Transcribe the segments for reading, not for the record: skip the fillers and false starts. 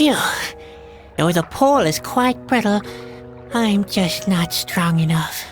Phew. Though the pole is quite brittle, I'm just not strong enough.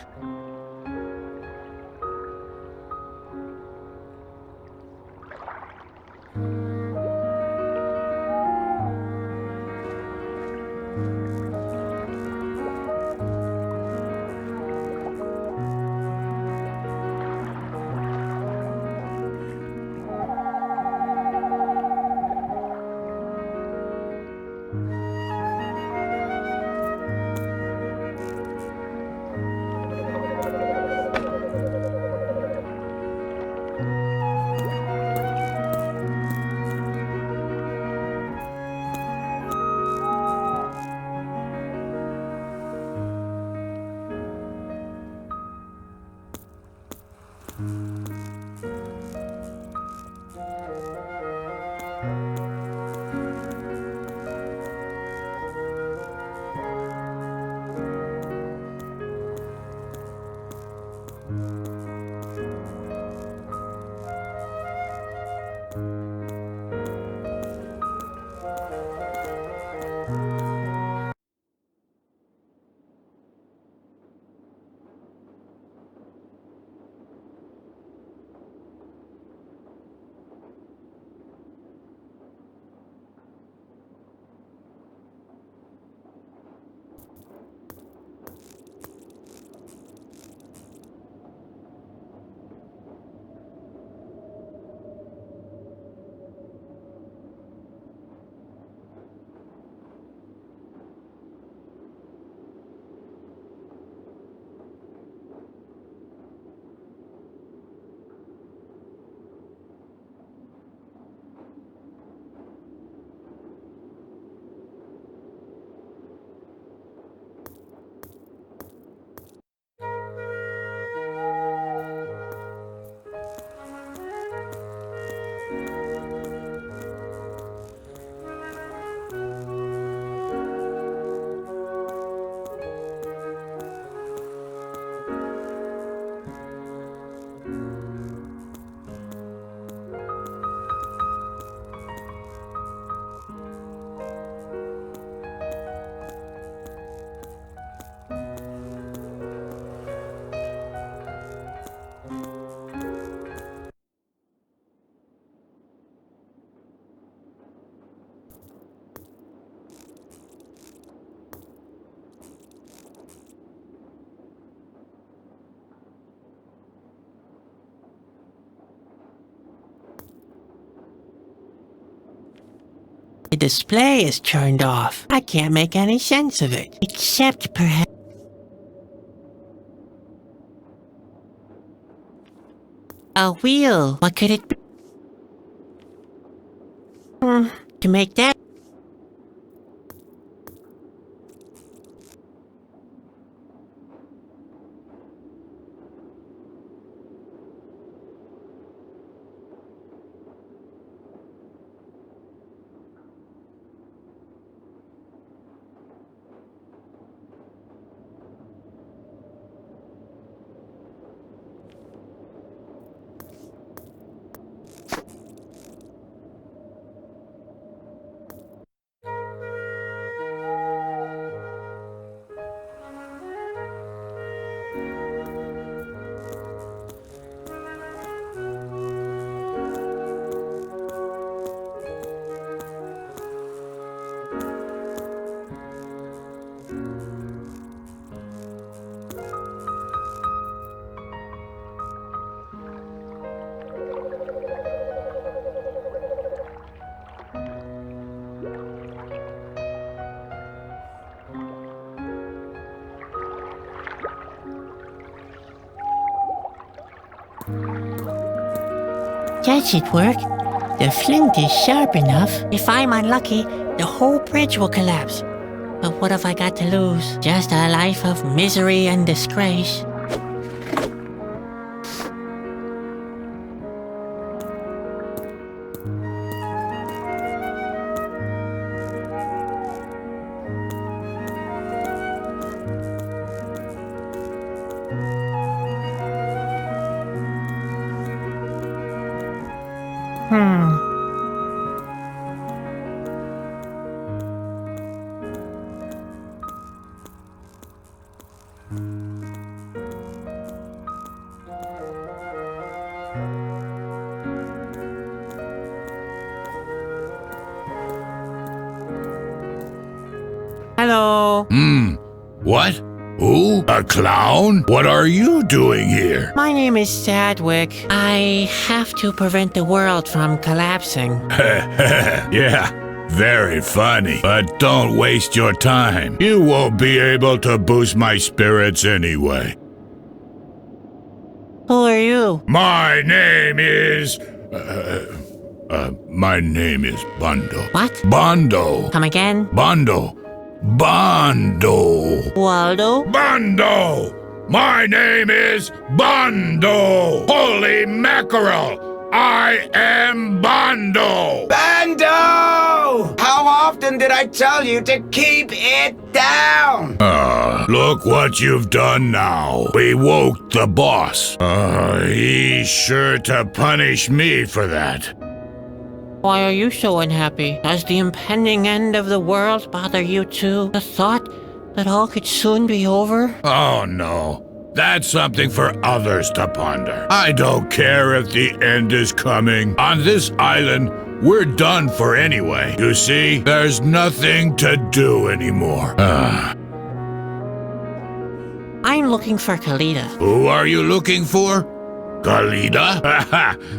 The display is turned off. I can't make any sense of it. Except perhaps... a wheel. What could it be? To make that... That should work. The flint is sharp enough. If I'm unlucky, the whole bridge will collapse. But what have I got to lose? Just a life of misery and disgrace. What? Who? A clown? What are you doing here? My name is Sadwick. I have to prevent the world from collapsing. Yeah, very funny. But don't waste your time. You won't be able to boost my spirits anyway. Who are you? My name is... my name is Bondo. What? Bondo. Come again? Bondo. Bondo. Waldo? Bondo! My name is Bondo! Holy mackerel! I am Bondo! Bando! How often did I tell you to keep it down? Look what you've done now. We woke the boss. He's sure to punish me for that. Why are you so unhappy? Does the impending end of the world bother you too? The thought that all could soon be over? Oh no. That's something for others to ponder. I don't care if the end is coming. On this island, we're done for anyway. You see, there's nothing to do anymore. I'm looking for Kalida. Who are you looking for? Kalida?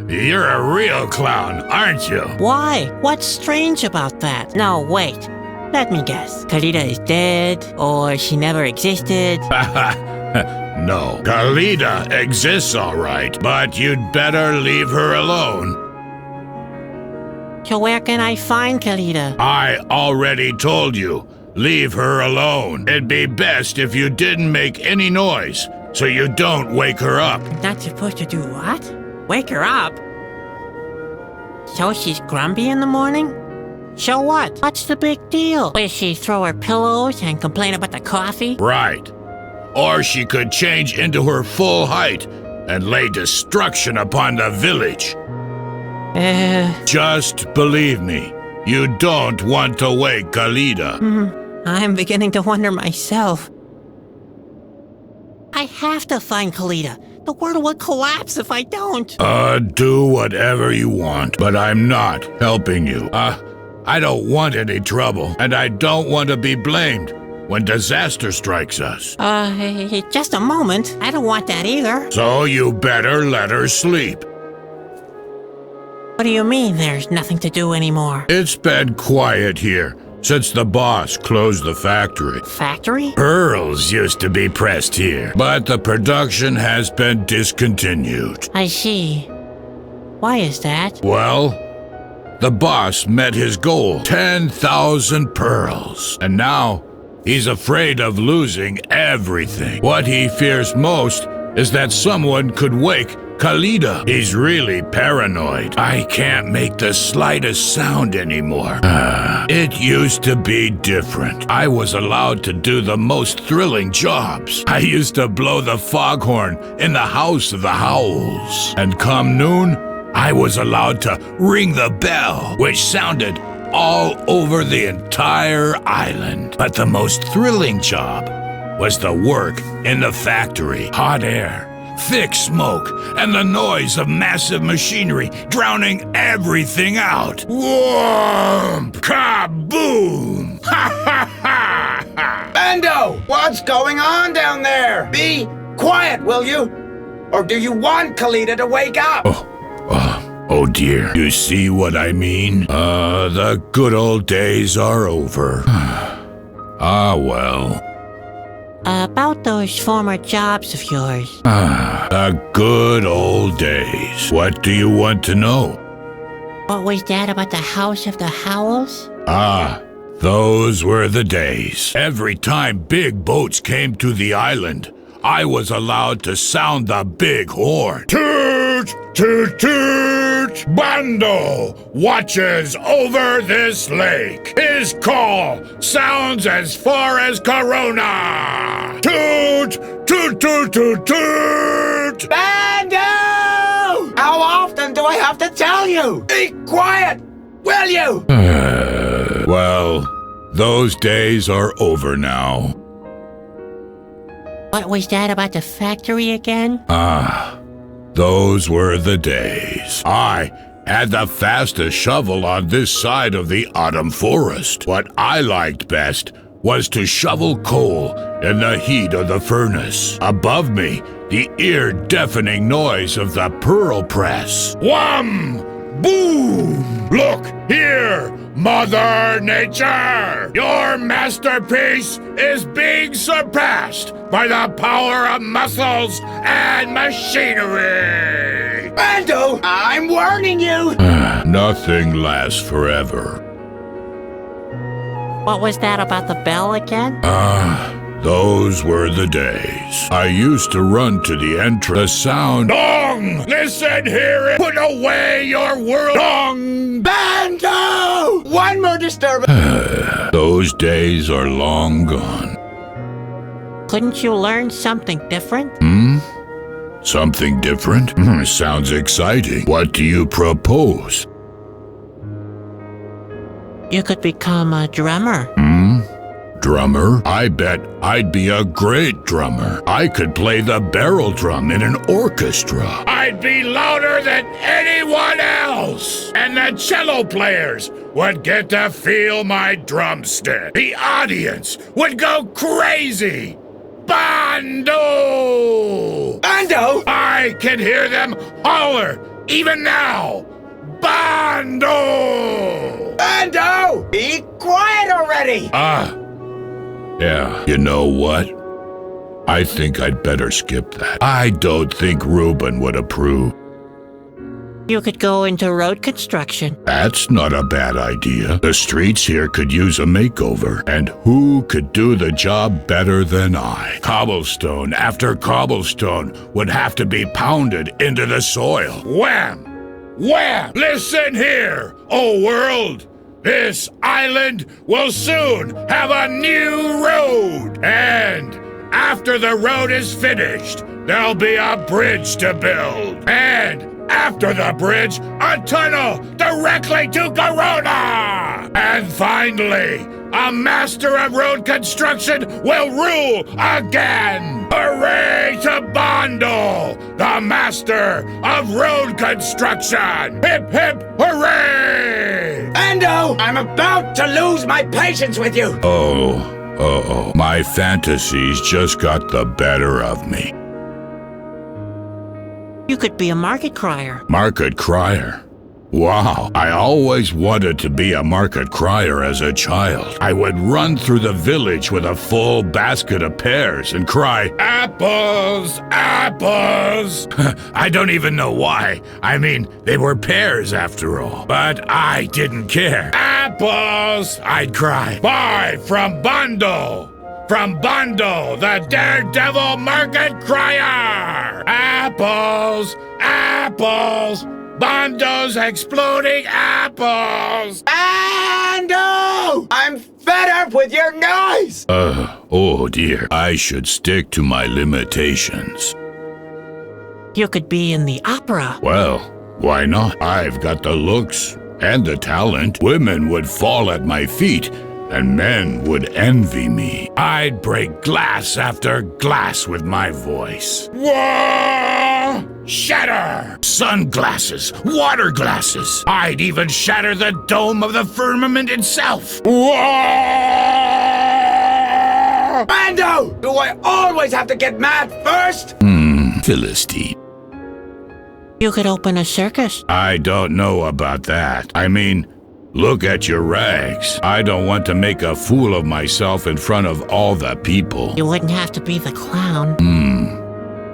You're a real clown, aren't you? Why? What's strange about that? No, wait. Let me guess. Kalida is dead, or she never existed. No, Kalida exists all right, but you'd better leave her alone. So where can I find Kalida? I already told you. Leave her alone. It'd be best if you didn't make any noise, so you don't wake her up. Not supposed to do what? Wake her up? So she's grumpy in the morning? So what? What's the big deal? Will she throw her pillows and complain about the coffee? Right. Or she could change into her full height and lay destruction upon the village. Just believe me, you don't want to wake Kalida. I'm beginning to wonder myself. I have to find Kalida. The world will collapse if I don't. Do whatever you want, but I'm not helping you. I don't want any trouble, and I don't want to be blamed when disaster strikes us. Just a moment. I don't want that either. So you better let her sleep. What do you mean there's nothing to do anymore? It's been quiet here since the boss closed the factory. Factory? Pearls used to be pressed here, but the production has been discontinued. I see. Why is that? Well, the boss met his goal, 10,000 pearls, and now he's afraid of losing everything. What he fears most is that someone could wake Kalida. He's really paranoid. I can't make the slightest sound anymore. It used to be different. I was allowed to do the most thrilling jobs. I used to blow the foghorn in the House of the Howls. And come noon, I was allowed to ring the bell, which sounded all over the entire island. But the most thrilling job was the work in the factory. Hot air, thick smoke, and the noise of massive machinery drowning everything out. Whoomp! Kaboom! Ha ha ha ha! Bando! What's going on down there? Be quiet, will you? Or do you want Kalida to wake up? Oh dear. You see what I mean? The good old days are over. Well. About those former jobs of yours. The good old days. What do you want to know? What was that about the House of the Howls? Those were the days. Every time big boats came to the island, I was allowed to sound the big horn. Toot! Toot! Toot! Bando watches over this lake. His call sounds as far as Corona. Toot! Toot! Toot! Toot! Toot! Bando! How often do I have to tell you? Be quiet, will you? Well, those days are over now. What was that about the factory again? Those were the days. I had the fastest shovel on this side of the autumn forest. What I liked best was to shovel coal in the heat of the furnace. Above me, the ear-deafening noise of the pearl press. Wham! Boom! Look here, Mother Nature! Your masterpiece is being surpassed by the power of muscles and machinery! Bando, I'm warning you! Nothing lasts forever. What was that about the bell again? Those were the days. I used to run to the entrance. The sound. Dong! Listen here! Put away your world! Dong! Bando! One more disturbance! Those days are long gone. Couldn't you learn something different? Something different? Sounds exciting. What do you propose? You could become a drummer. Drummer? I bet I'd be a great drummer. I could play the barrel drum in an orchestra. I'd be louder than anyone else. And the cello players would get to feel my drumstick. The audience would go crazy. Bando! Bando! I can hear them holler even now. Bando! Bando! Be quiet already! Yeah, you know what? I think I'd better skip that. I don't think Reuben would approve. You could go into road construction. That's not a bad idea. The streets here could use a makeover, and who could do the job better than I? Cobblestone after cobblestone would have to be pounded into the soil. Wham! Wham! Listen here, oh world! This island will soon have a new road! And after the road is finished, there'll be a bridge to build. And after the bridge, a tunnel directly to Corona! And finally, a master of road construction will rule again! Hooray to Bondo, the master of road construction! Hip, hip, hooray! Bando, I'm about to lose my patience with you! Oh, my fantasies just got the better of me. You could be a market crier. Market crier? Wow, I always wanted to be a market crier as a child. I would run through the village with a full basket of pears and cry, "Apples! Apples!" I don't even know why. I mean, they were pears after all. But I didn't care. "Apples!" I'd cry. "Buy from Bondo! From Bondo, the daredevil market crier! Apples! Apples! Bondo's exploding apples! Bando! I'm fed up with your noise! Oh dear. I should stick to my limitations. You could be in the opera. Well, why not? I've got the looks and the talent. Women would fall at my feet, and men would envy me. I'd break glass after glass with my voice. Whoa! Shatter! Sunglasses, water glasses. I'd even shatter the dome of the firmament itself. Whoa! Bando! Do I always have to get mad first? Philistine. You could open a circus. I don't know about that. I mean, look at your rags. I don't want to make a fool of myself in front of all the people. You wouldn't have to be the clown.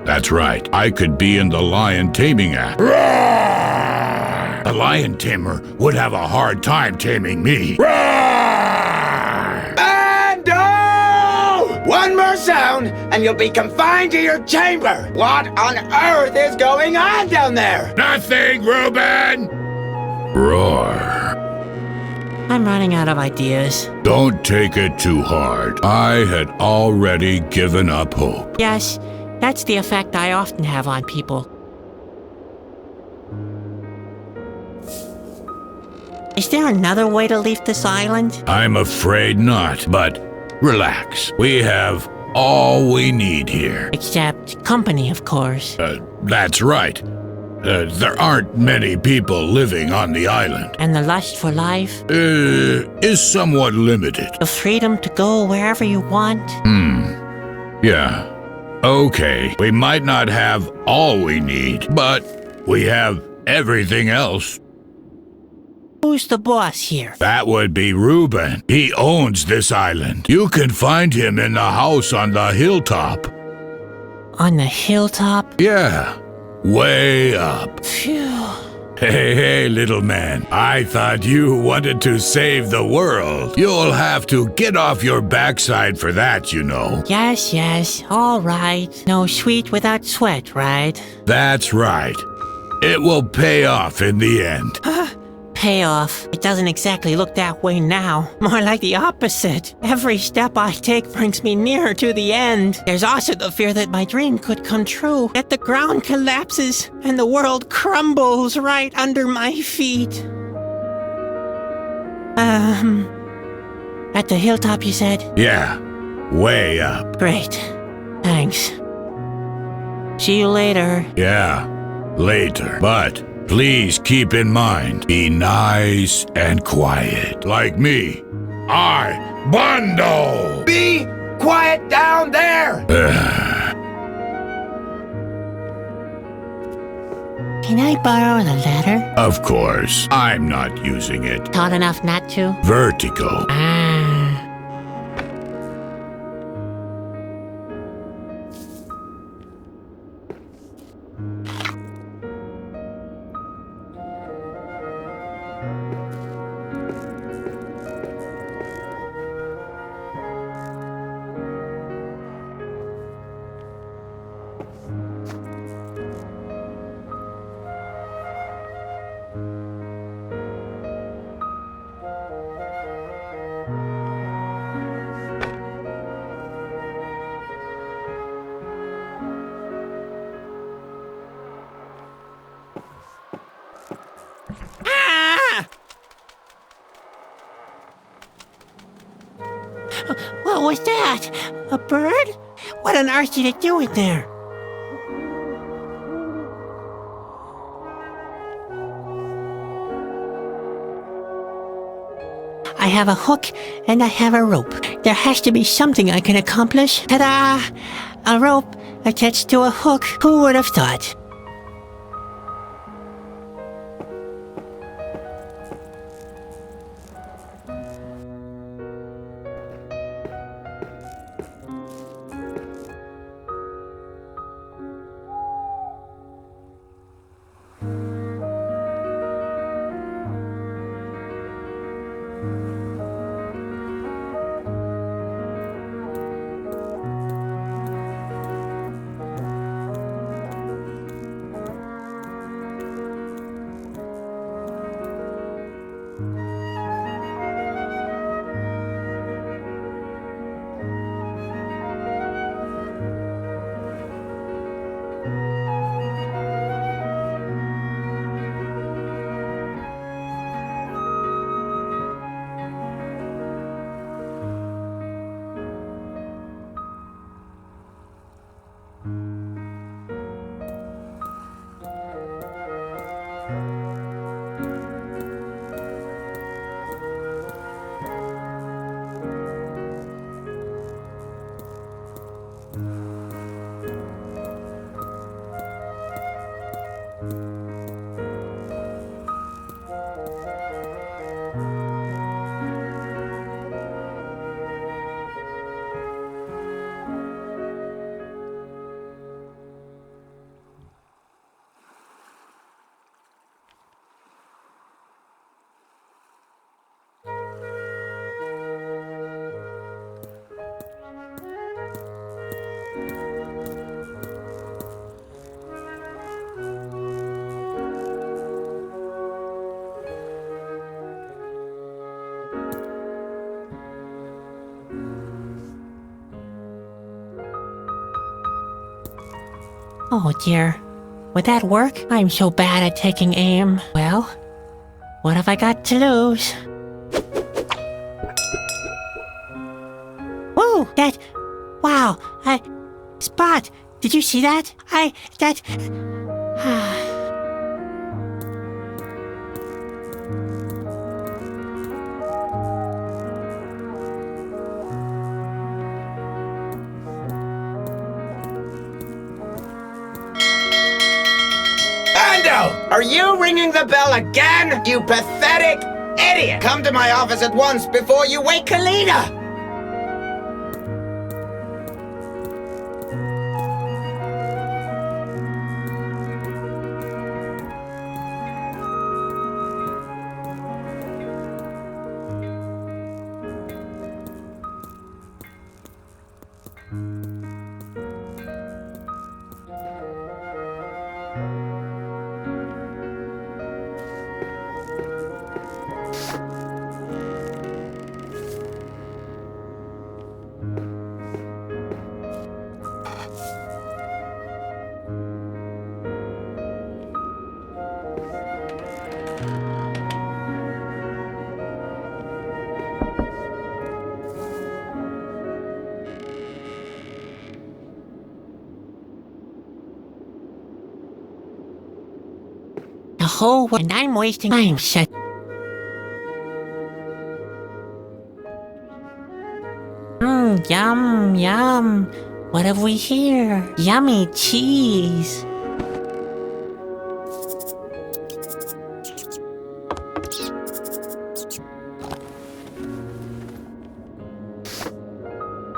That's right. I could be in the lion taming act. Roar! The lion tamer would have a hard time taming me. Roar! Bando! One more sound, and you'll be confined to your chamber. What on earth is going on down there? Nothing, Reuben! Roar. I'm running out of ideas. Don't take it too hard. I had already given up hope. Yes, that's the effect I often have on people. Is there another way to leave this island? I'm afraid not, but relax. We have all we need here. Except company, of course. That's right. There aren't many people living on the island. And the lust for life? Is somewhat limited. The freedom to go wherever you want? Yeah. Okay, we might not have all we need, but we have everything else. Who's the boss here? That would be Reuben. He owns this island. You can find him in the house on the hilltop. On the hilltop? Yeah, way up. Phew. Hey, little man. I thought you wanted to save the world. You'll have to get off your backside for that, you know. Yes, all right. No sweet without sweat, right? That's right. It will pay off in the end. Payoff. It doesn't exactly look that way now. More like the opposite. Every step I take brings me nearer to the end. There's also the fear that my dream could come true, that the ground collapses and the world crumbles right under my feet. At the hilltop, you said? Yeah, way up. Great. Thanks. See you later. Yeah, later. But please keep in mind, be nice and quiet. Like me. Bundle! Be quiet down there! Can I borrow the ladder? Of course, I'm not using it. Tall enough not to? Vertical. What was that? A bird? What on earth did it do in there? I have a hook and I have a rope. There has to be something I can accomplish. Ta-da! A rope attached to a hook. Who would have thought? Oh dear. Would that work? I'm so bad at taking aim. Well, what have I got to lose? Whoa! Wow! Spot! Did you see that? Are you ringing the bell again, you pathetic idiot? Come to my office at once before you wake Kalida! The whole world, and I'm wasting time, shut. Yum, yum. What have we here? Yummy cheese.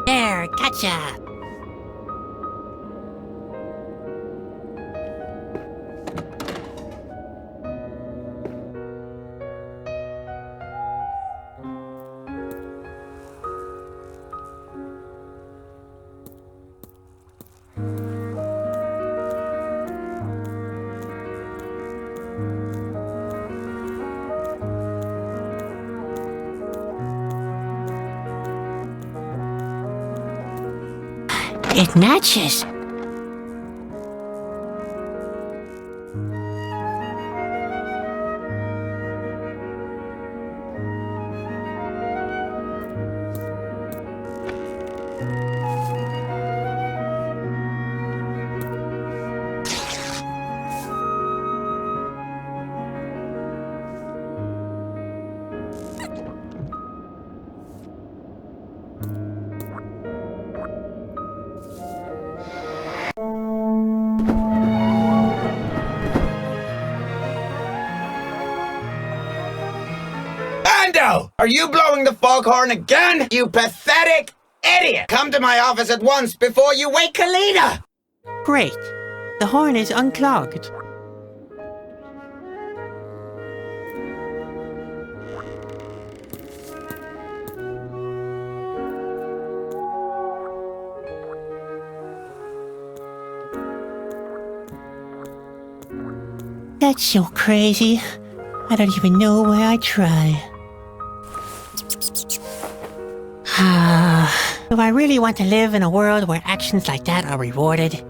There, gotcha. It matches. Are you blowing the foghorn again, you pathetic idiot? Come to my office at once before you wake Kalida! Great. The horn is unclogged. That's so crazy. I don't even know why I try. Do I really want to live in a world where actions like that are rewarded?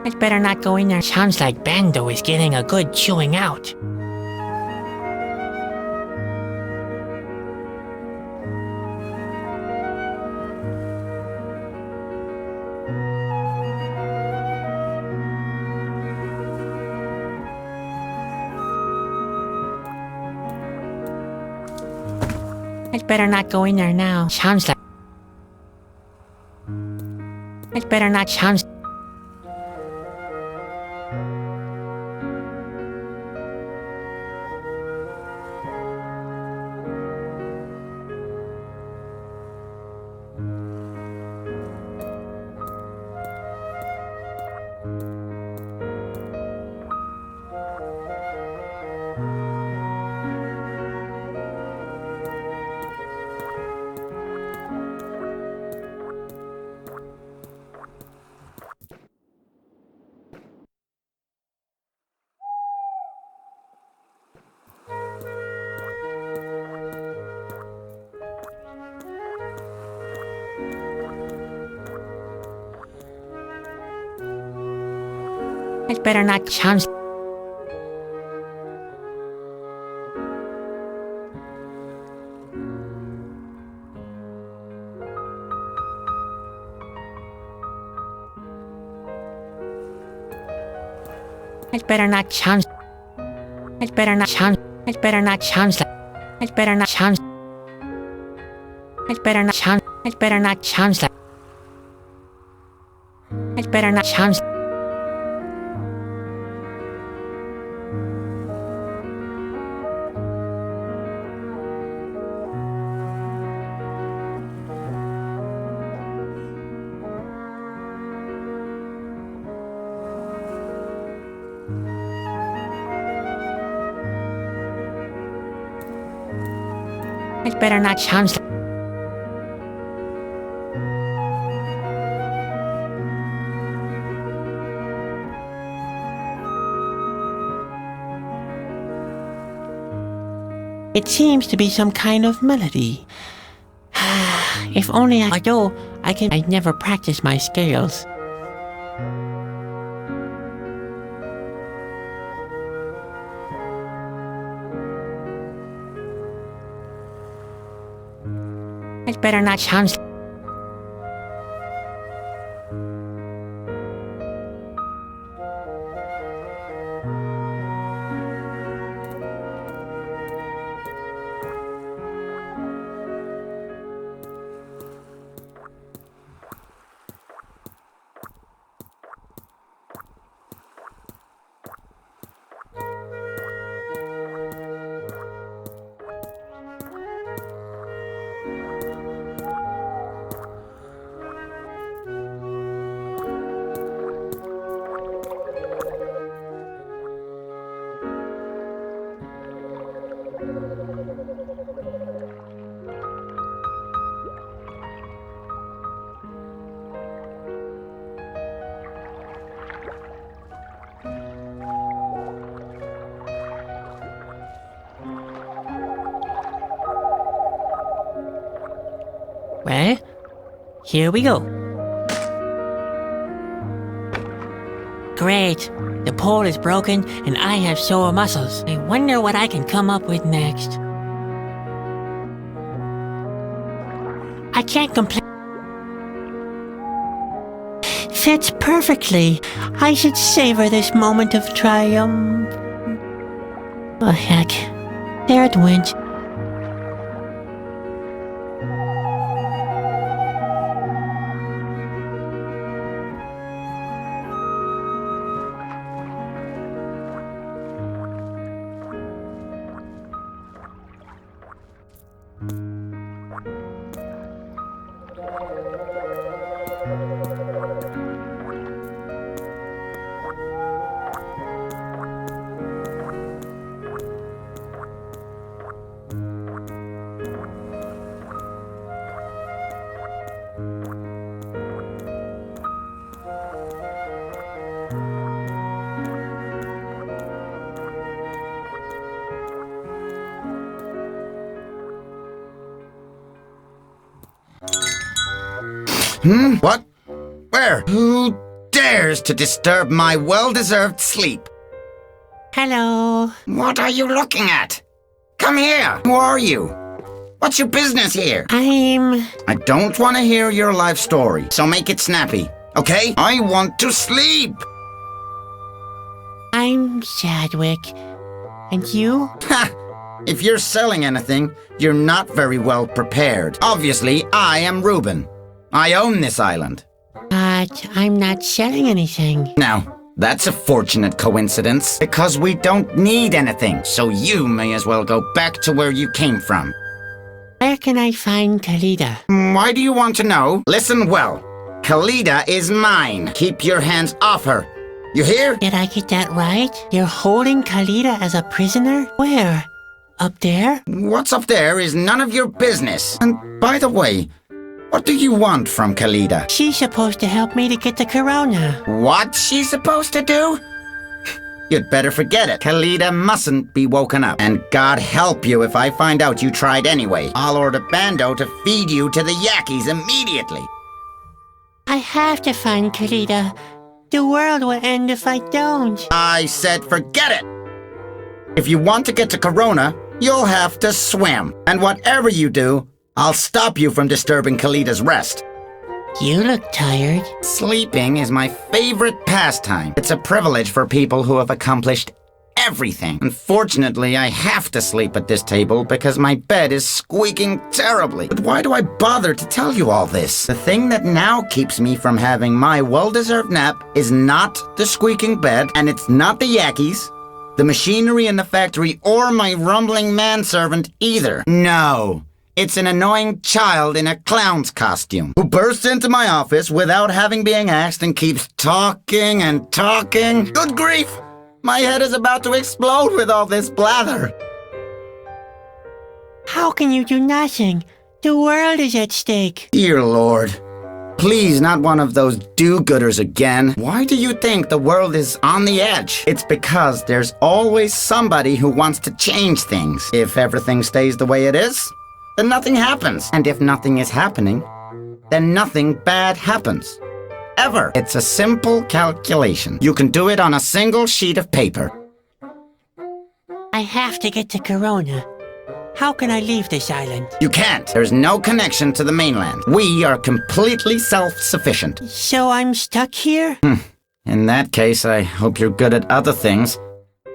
I'd better not go in there. Sounds like Bando is getting a good chewing out. I'd better not go in there now. Sounds like... I'd better not... Sounds... I'd better not... Sounds... I'd better not chance. I'd better not chance. I'd better not chance. I'd better not chance. I'd better not chance. I'd better not chance. I'd better not chance. I'd better not chance. It seems to be some kind of melody. If only although I never practice my scales. I'd better not chance. Well, here we go. Great! The pole is broken and I have sore muscles. I wonder what I can come up with next. I can't complain. Fits perfectly. I should savor this moment of triumph. Oh heck. There it went. What? Where? Who dares to disturb my well-deserved sleep? Hello. What are you looking at? Come here. Who are you? What's your business here? I don't want to hear your life story, so make it snappy, okay? I want to sleep. I'm Sadwick. And you? Ha! If you're selling anything, you're not very well prepared. Obviously, I am Reuben. I own this island. But I'm not selling anything. Now, that's a fortunate coincidence, because we don't need anything, so you may as well go back to where you came from. Where can I find Kalida? Why do you want to know? Listen well. Kalida is mine. Keep your hands off her. You hear? Did I get that right? You're holding Kalida as a prisoner? Where? Up there? What's up there is none of your business. And by the way, what do you want from Kalida? She's supposed to help me to get the corona. What's she supposed to do? You'd better forget it. Kalida mustn't be woken up. And God help you if I find out you tried anyway. I'll order Bando to feed you to the Yakis immediately. I have to find Kalida. The world will end if I don't. I said forget it! If you want to get to Corona, you'll have to swim. And whatever you do, I'll stop you from disturbing Kalida's rest. You look tired. Sleeping is my favorite pastime. It's a privilege for people who have accomplished everything. Unfortunately, I have to sleep at this table because my bed is squeaking terribly. But why do I bother to tell you all this? The thing that now keeps me from having my well-deserved nap is not the squeaking bed, and it's not the Yakkies, the machinery in the factory, or my rumbling manservant either. No. It's an annoying child in a clown's costume who bursts into my office without having been asked and keeps talking and talking. Good grief! My head is about to explode with all this blather. How can you do nothing? The world is at stake. Dear Lord. Please, not one of those do-gooders again. Why do you think the world is on the edge? It's because there's always somebody who wants to change things. If everything stays the way it is, then nothing happens. And if nothing is happening, then nothing bad happens. Ever. It's a simple calculation. You can do it on a single sheet of paper. I have to get to Corona. How can I leave this island? You can't. There's no connection to the mainland. We are completely self-sufficient. So I'm stuck here? In that case, I hope you're good at other things.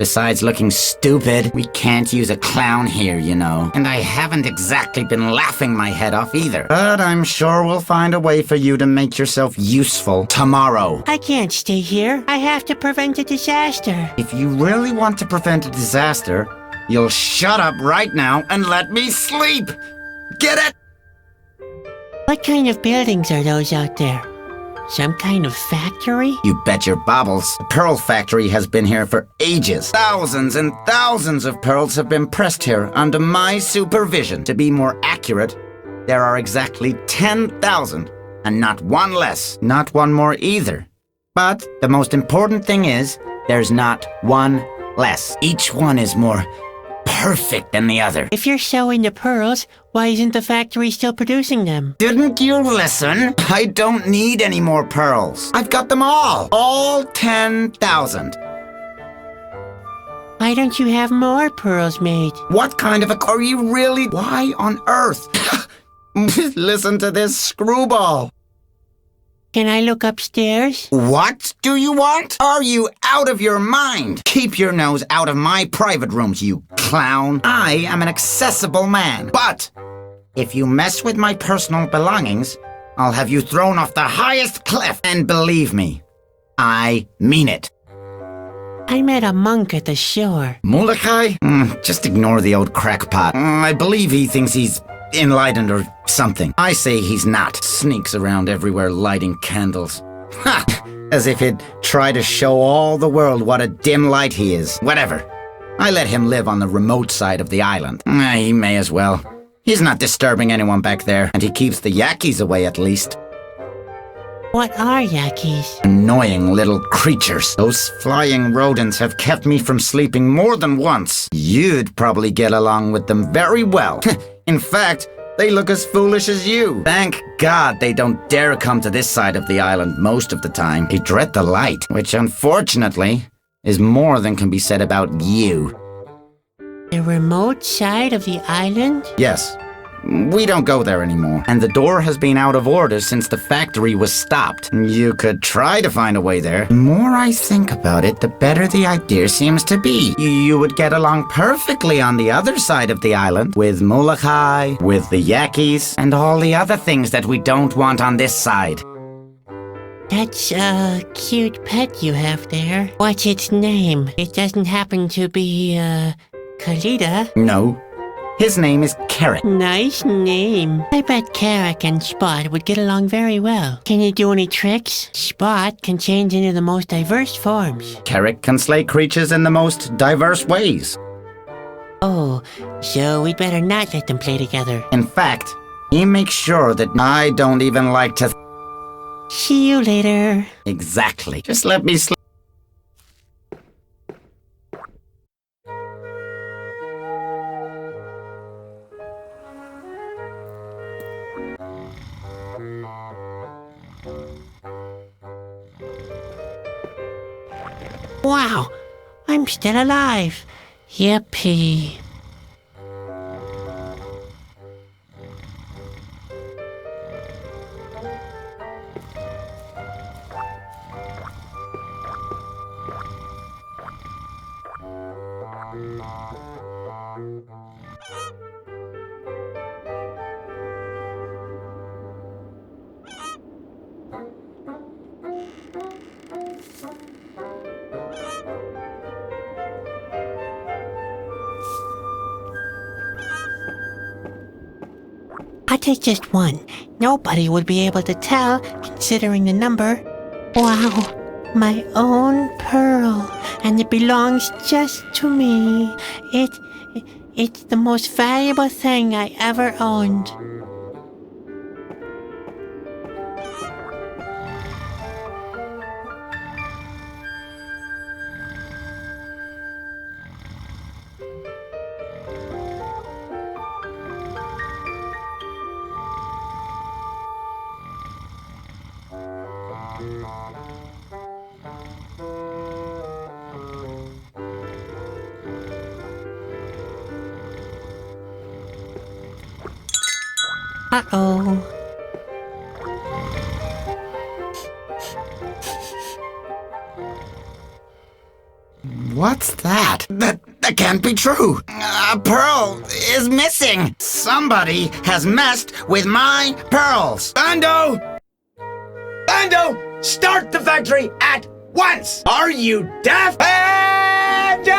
Besides looking stupid, we can't use a clown here, you know. And I haven't exactly been laughing my head off either. But I'm sure we'll find a way for you to make yourself useful tomorrow. I can't stay here. I have to prevent a disaster. If you really want to prevent a disaster, you'll shut up right now and let me sleep! Get it? What kind of buildings are those out there? Some kind of factory? You bet your bobbles. The pearl factory has been here for ages. Thousands and thousands of pearls have been pressed here under my supervision. To be more accurate, there are exactly 10,000, and not one less, not one more either. But the most important thing is, there's not one less. Each one is more perfect than the other. If you're so into pearls, why isn't the factory still producing them? Didn't you listen? I don't need any more pearls. I've got them all 10,000. Why don't you have more pearls made? What kind of are you really? Why on earth? Listen to this screwball. Can I look upstairs? What do you want? Are you out of your mind? Keep your nose out of my private rooms, you clown. I am an accessible man. But if you mess with my personal belongings, I'll have you thrown off the highest cliff. And believe me, I mean it. I met a monk at the shore. Molokai? Just ignore the old crackpot. I believe he thinks he's enlightened or something. I say he's not. Sneaks around everywhere lighting candles. Ha! As if he'd try to show all the world what a dim light he is. Whatever. I let him live on the remote side of the island. He may as well. He's not disturbing anyone back there, and he keeps the Yakkies away at least. What are Yakkies? Annoying little creatures. Those flying rodents have kept me from sleeping more than once. You'd probably get along with them very well. In fact, they look as foolish as you. Thank God they don't dare come to this side of the island most of the time. They dread the light, which unfortunately is more than can be said about you. The remote side of the island? Yes. We don't go there anymore, and the door has been out of order since the factory was stopped. You could try to find a way there. The more I think about it, the better the idea seems to be. You would get along perfectly on the other side of the island, with Molokai, with the Yakkies, and all the other things that we don't want on this side. That's a cute pet you have there. What's its name? It doesn't happen to be, Kalida? No. His name is Carrot. Nice name. I bet Carrot and Spot would get along very well. Can you do any tricks? Spot can change into the most diverse forms. Carrot can slay creatures in the most diverse ways. Oh, so we'd better not let them play together. In fact, he makes sure that I don't even like to... See you later. Exactly. Just let me sleep. Wow, I'm still alive. Yippee. I'll take just one. Nobody would be able to tell, considering the number. Wow, my own pearl, and it belongs just to me. It's the most valuable thing I ever owned. Uh-oh. What's that? That can't be true. A pearl is missing. Somebody has messed with my pearls. Bando! Bando! Start the factory at once! Are you deaf? Bando!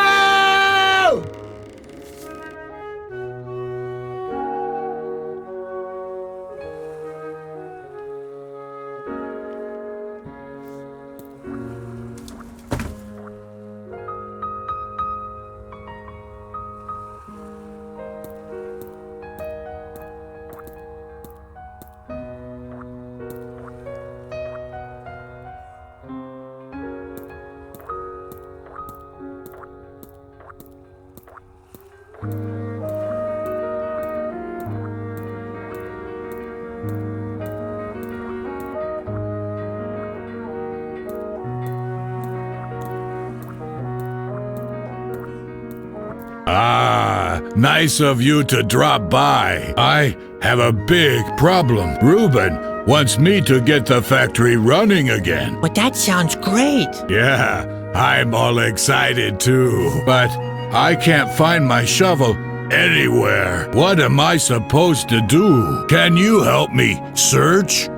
Ah, nice of you to drop by. I have a big problem. Reuben wants me to get the factory running again. But that sounds great. Yeah, I'm all excited too. But I can't find my shovel anywhere. What am I supposed to do? Can you help me search?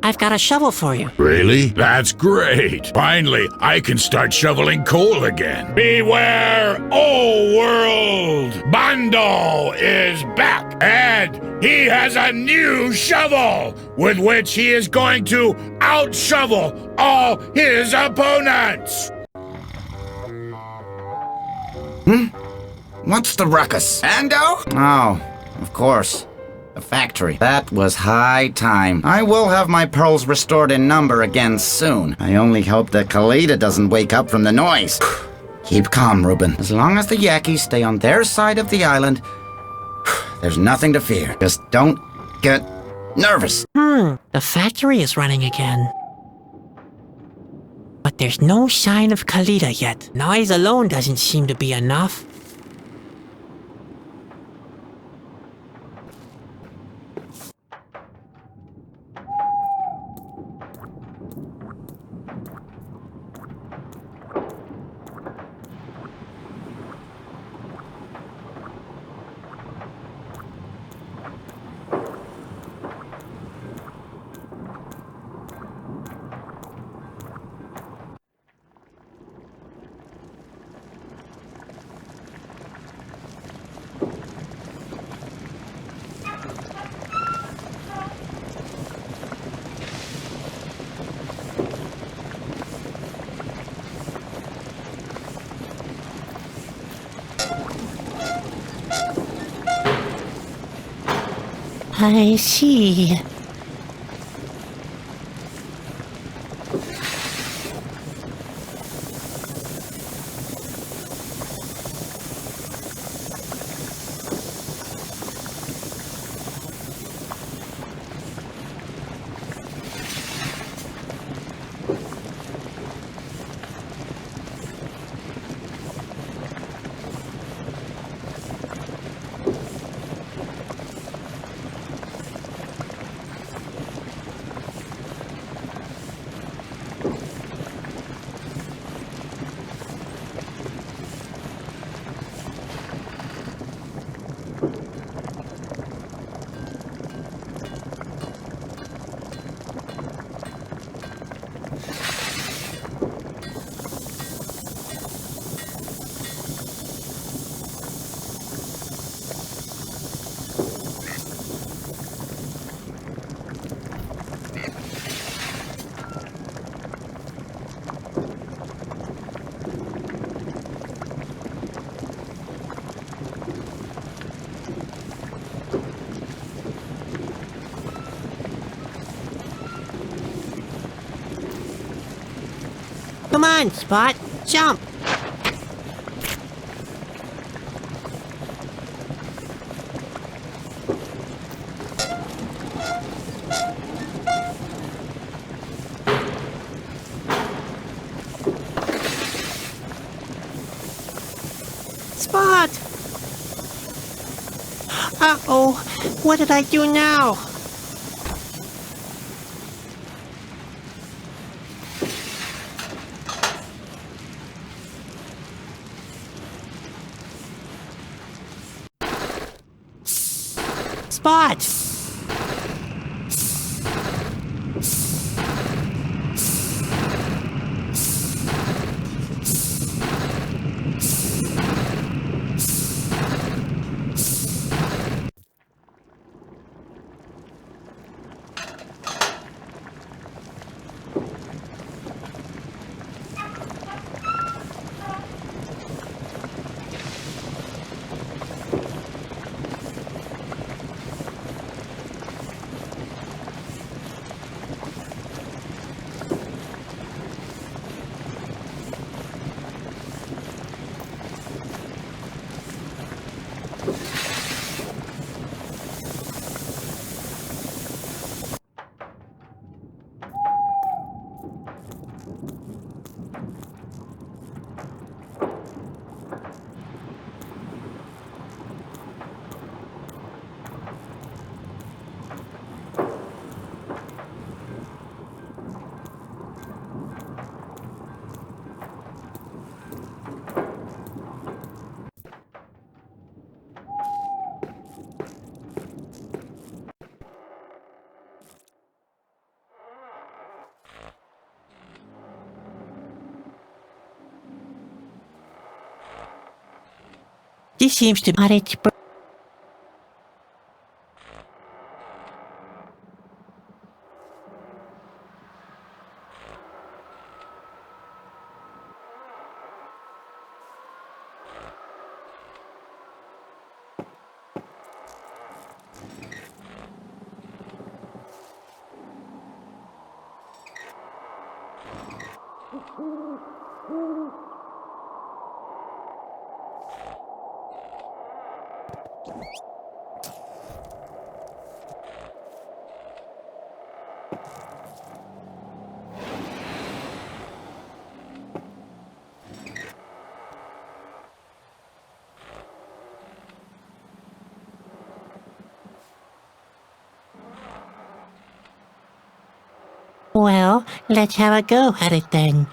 I've got a shovel for you. Really? That's great. Finally, I can start shoveling coal again. Beware, oh world! Bando is back, and he has a new shovel with which he is going to out-shovel all his opponents. What's the ruckus? Bando? Oh, of course. The factory. That was high time. I will have my pearls restored in number again soon. I only hope that Kalida doesn't wake up from the noise. Keep calm, Reuben. As long as the Yakis stay on their side of the island, there's nothing to fear. Just don't get nervous. The factory is running again. But there's no sign of Kalida yet. Noise alone doesn't seem to be enough. I see. Come on, Spot. Jump. Spot! Uh-oh. What did I do now? Spot! This seems to be it. Well, let's have a go at it then.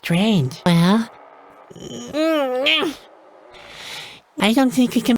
Strange. Well, I don't think we can.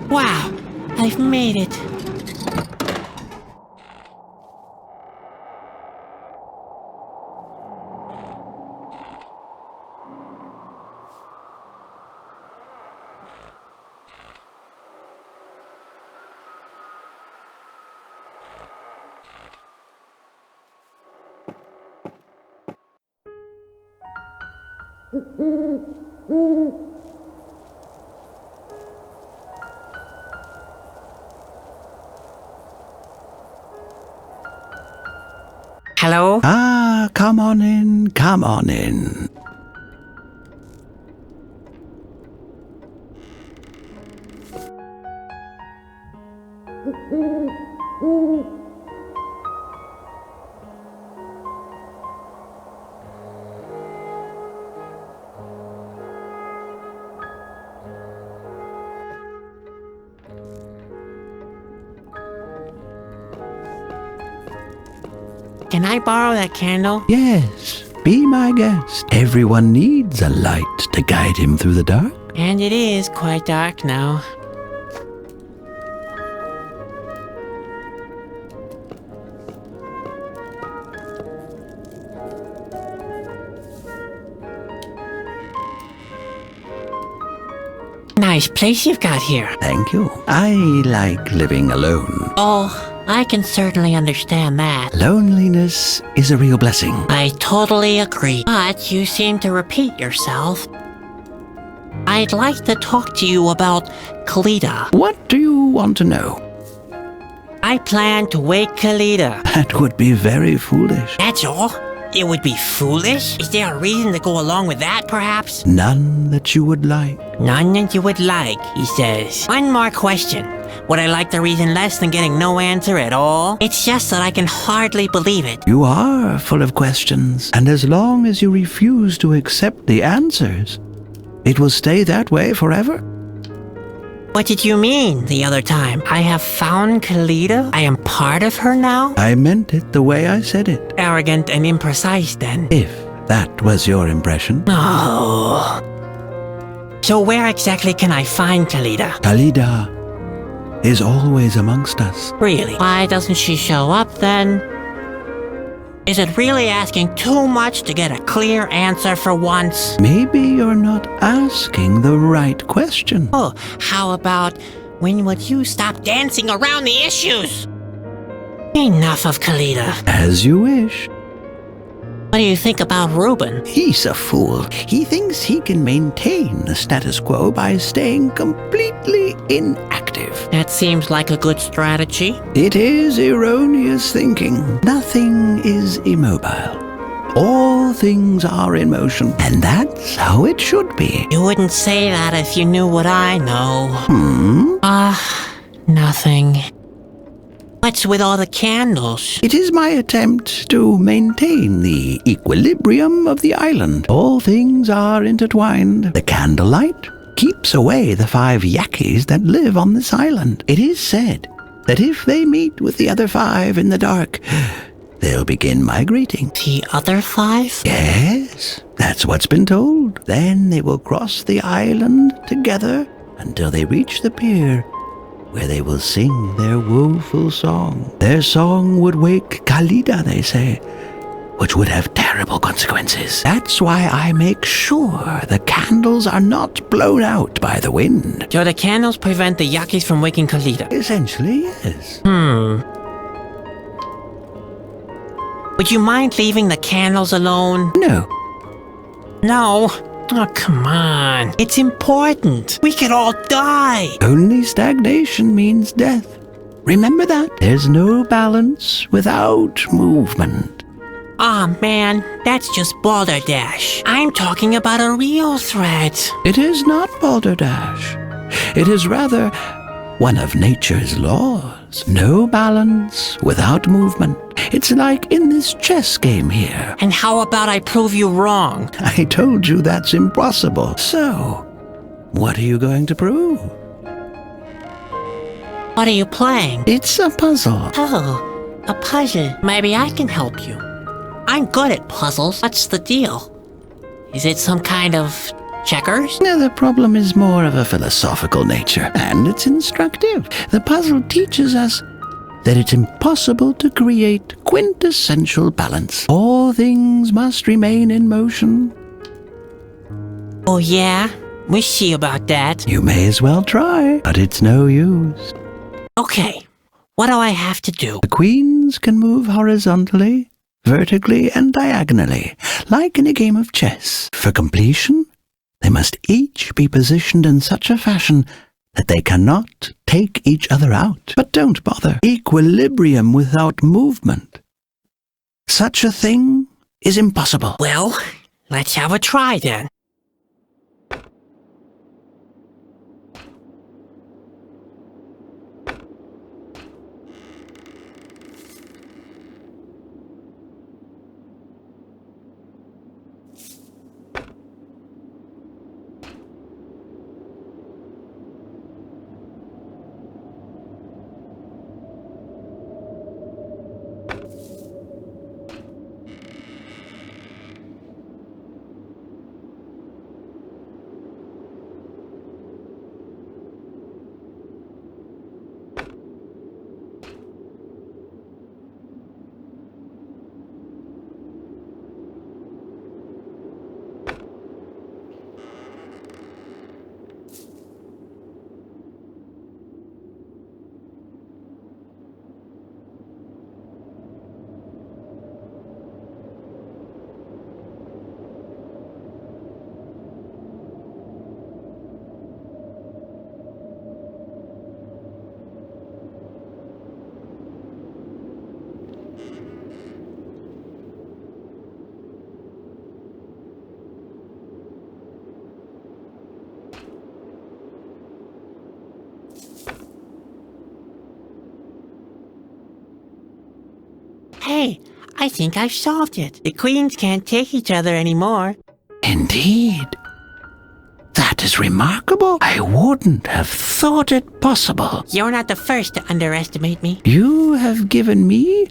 Wow, I've made it. Hello? Ah, come on in, come on in. Can I borrow that candle? Yes, be my guest. Everyone needs a light to guide him through the dark. And it is quite dark now. Nice place you've got here. Thank you. I like living alone. Oh, I can certainly understand that. Loneliness is a real blessing. I totally agree. But you seem to repeat yourself. I'd like to talk to you about Kalida. What do you want to know? I plan to wake Kalida. That would be very foolish. That's all? It would be foolish? Is there a reason to go along with that, perhaps? None that you would like. None that you would like, he says. One more question. Would I like the reason less than getting no answer at all? It's just that I can hardly believe it. You are full of questions, and as long as you refuse to accept the answers, it will stay that way forever. What did you mean the other time? I have found Kalida? I am part of her now? I meant it the way I said it. Arrogant and imprecise, then. If that was your impression. Oh. So where exactly can I find Kalida? Kalida is always amongst us. Really? Why doesn't she show up, then? Is it really asking too much to get a clear answer for once? Maybe you're not asking the right question. Oh, how about, when would you stop dancing around the issues? Enough of Kalida. As you wish. What do you think about Reuben? He's a fool. He thinks he can maintain the status quo by staying completely inactive. That seems like a good strategy. It is erroneous thinking. Nothing is immobile. All things are in motion, and that's how it should be. You wouldn't say that if you knew what I know. Nothing. What's with all the candles? It is my attempt to maintain the equilibrium of the island. All things are intertwined. The candlelight keeps away the 5 Yakis that live on this island. It is said that if they meet with the other 5 in the dark, they'll begin migrating. The other 5? Yes, that's what's been told. Then they will cross the island together until they reach the pier, where they will sing their woeful song. Their song would wake Kalida, they say, which would have terrible consequences. That's why I make sure the candles are not blown out by the wind. So the candles prevent the Yakis from waking Kalida? Essentially, yes. Would you mind leaving the candles alone? No. No? Oh, come on. It's important. We could all die. Only stagnation means death. Remember that. There's no balance without movement. Aw, man, that's just balderdash. I'm talking about a real threat. It is not balderdash. It is rather one of nature's laws. No balance without movement. It's like in this chess game here. And how about I prove you wrong? I told you that's impossible. So, what are you going to prove? What are you playing? It's a puzzle. Oh, a puzzle. Maybe I can help you. I'm good at puzzles. What's the deal? Is it some kind of checkers? Now, the problem is more of a philosophical nature, and it's instructive. The puzzle teaches us that it's impossible to create quintessential balance. All things must remain in motion. Oh yeah? We see about that. You may as well try, but it's no use. Okay, what do I have to do? The queens can move horizontally, vertically, and diagonally, like in a game of chess. For completion, they must each be positioned in such a fashion that they cannot take each other out. But don't bother. Equilibrium without movement. Such a thing is impossible. Well, let's have a try then. Hey, I think I've solved it. The queens can't take each other anymore. Indeed. That is remarkable. I wouldn't have thought it possible. You're not the first to underestimate me. You have given me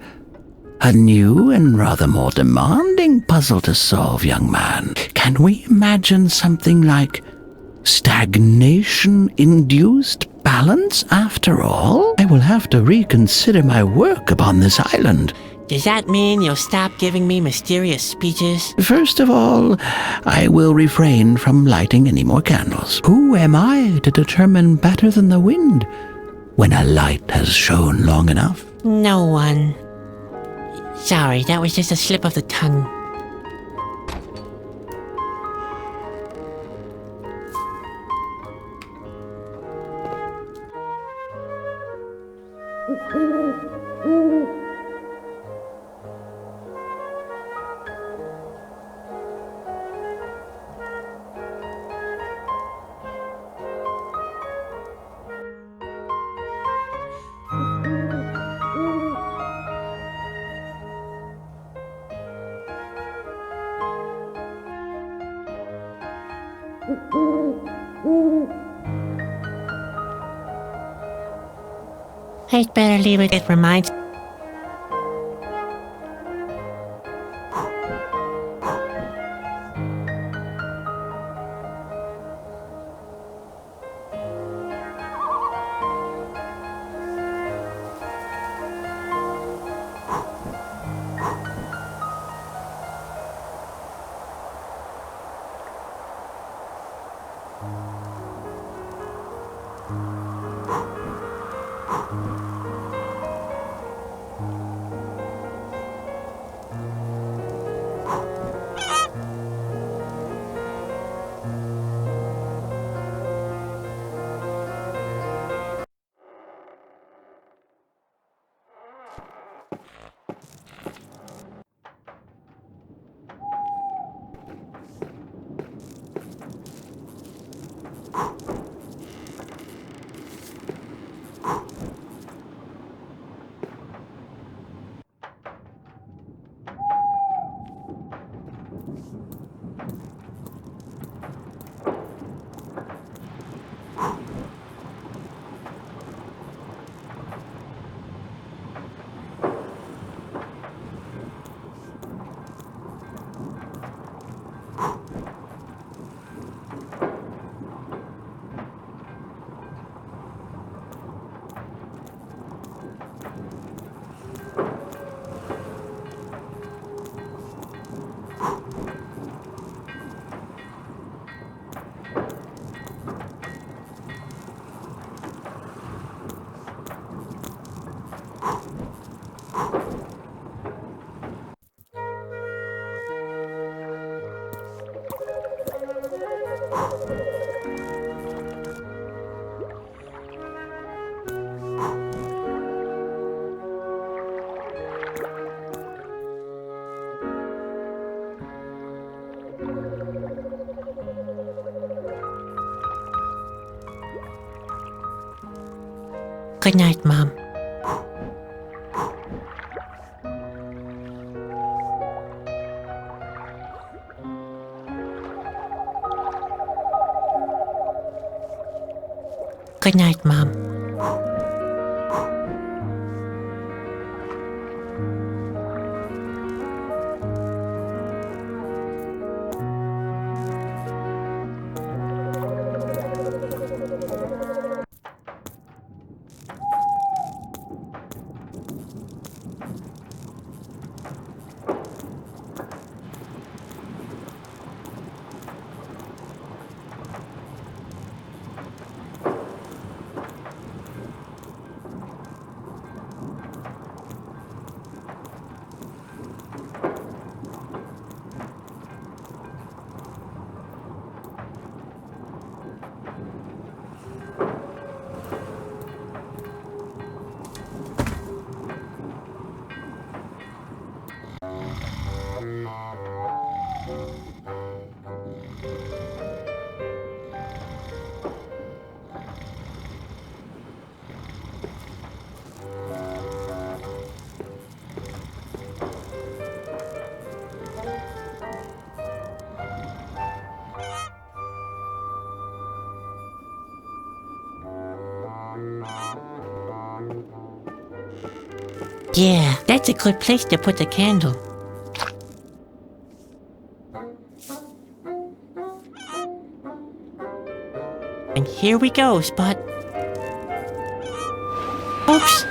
a new and rather more demanding puzzle to solve, young man. Can we imagine something like stagnation-induced balance after all? I will have to reconsider my work upon this island. Does that mean you'll stop giving me mysterious speeches? First of all, I will refrain from lighting any more candles. Who am I to determine better than the wind when a light has shone long enough? No one. Sorry, that was just a slip of the tongue. I'd better leave it. It reminds... Good night, Mom. Good night, Mom. Yeah, that's a good place to put the candle. And here we go, Spot. Oops.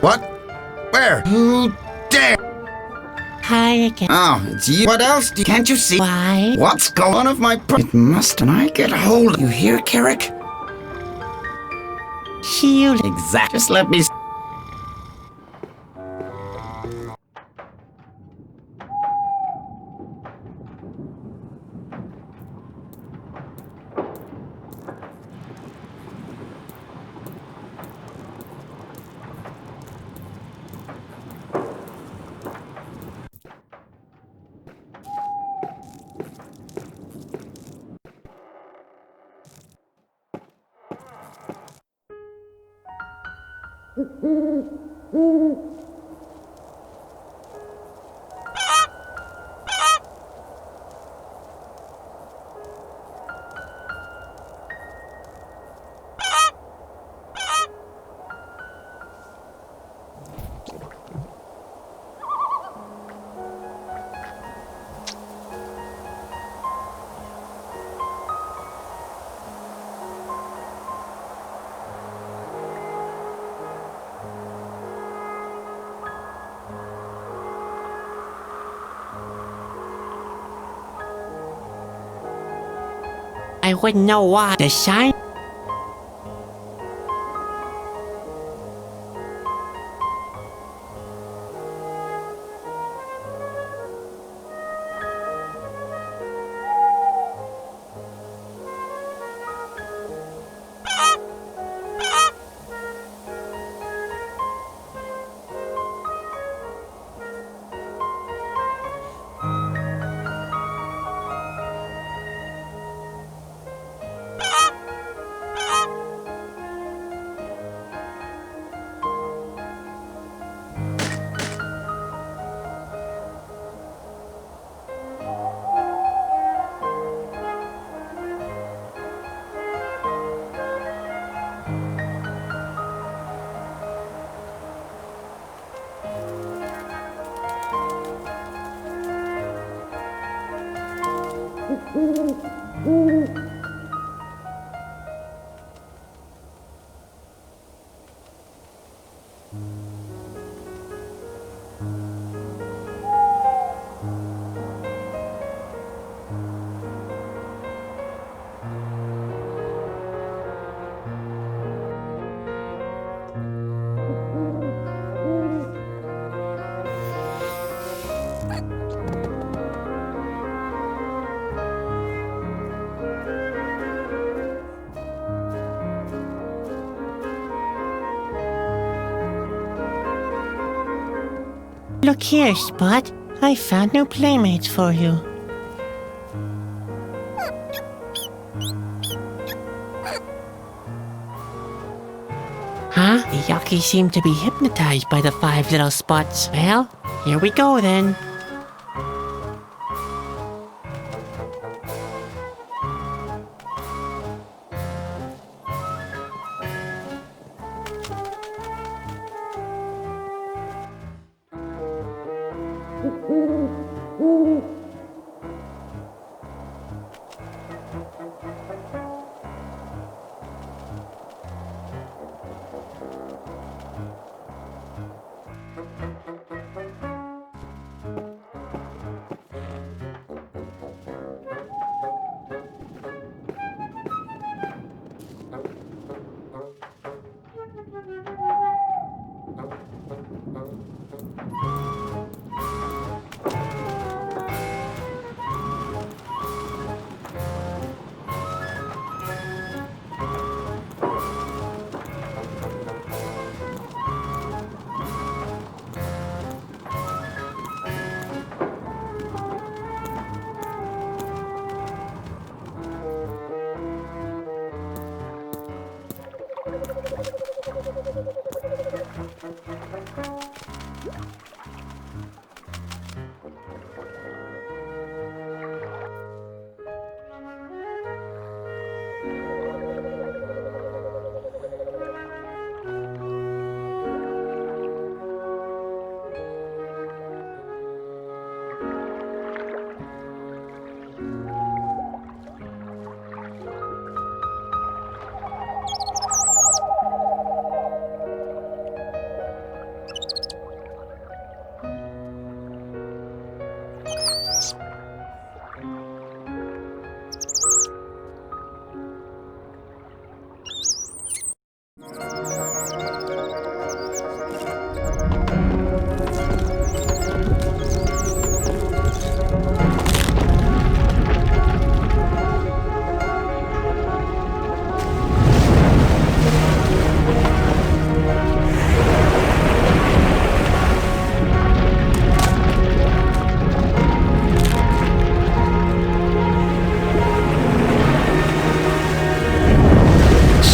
What? Where? Who dare? Hi again. Oh, it's you. What else? Can't you see? Why? What's going on with my It must and I get hold of you here, Carrick? See you. Exactly. Just let me... I wouldn't know why. The sign? Look here, Spot. I found new playmates for you. Huh? The Yuckies seem to be hypnotized by the 5 little spots. Well, here we go then.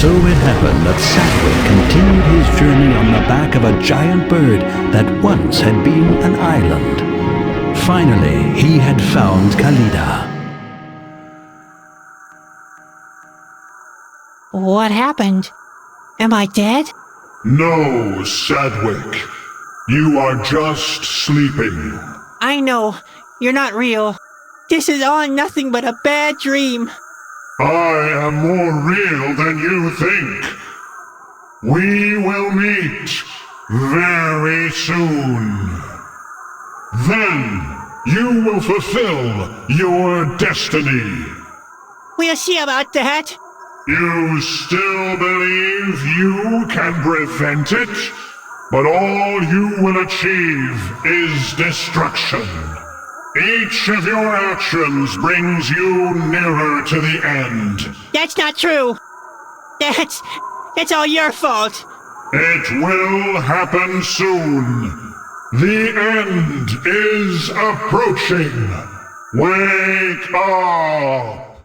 So it happened that Sadwick continued his journey on the back of a giant bird that once had been an island. Finally, he had found Kalida. What happened? Am I dead? No, Sadwick. You are just sleeping. I know. You're not real. This is all nothing but a bad dream. I am more real than you think. We will meet very soon. Then you will fulfill your destiny. We'll see about that. You still believe you can prevent it, but all you will achieve is destruction. Each of your actions brings you nearer to the end. That's not true. That's all your fault. It will happen soon. The end is approaching. Wake up!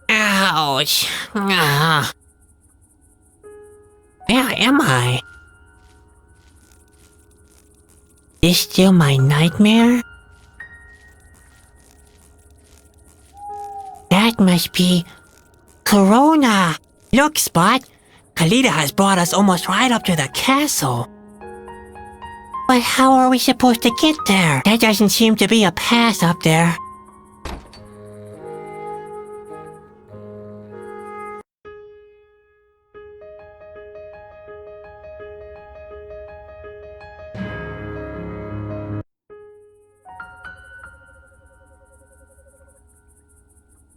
Ouch. Ah. Where am I? This still my nightmare? That must be Corona. Look, Spot. Kalida has brought us almost right up to the castle. But how are we supposed to get there? There doesn't seem to be a path up there.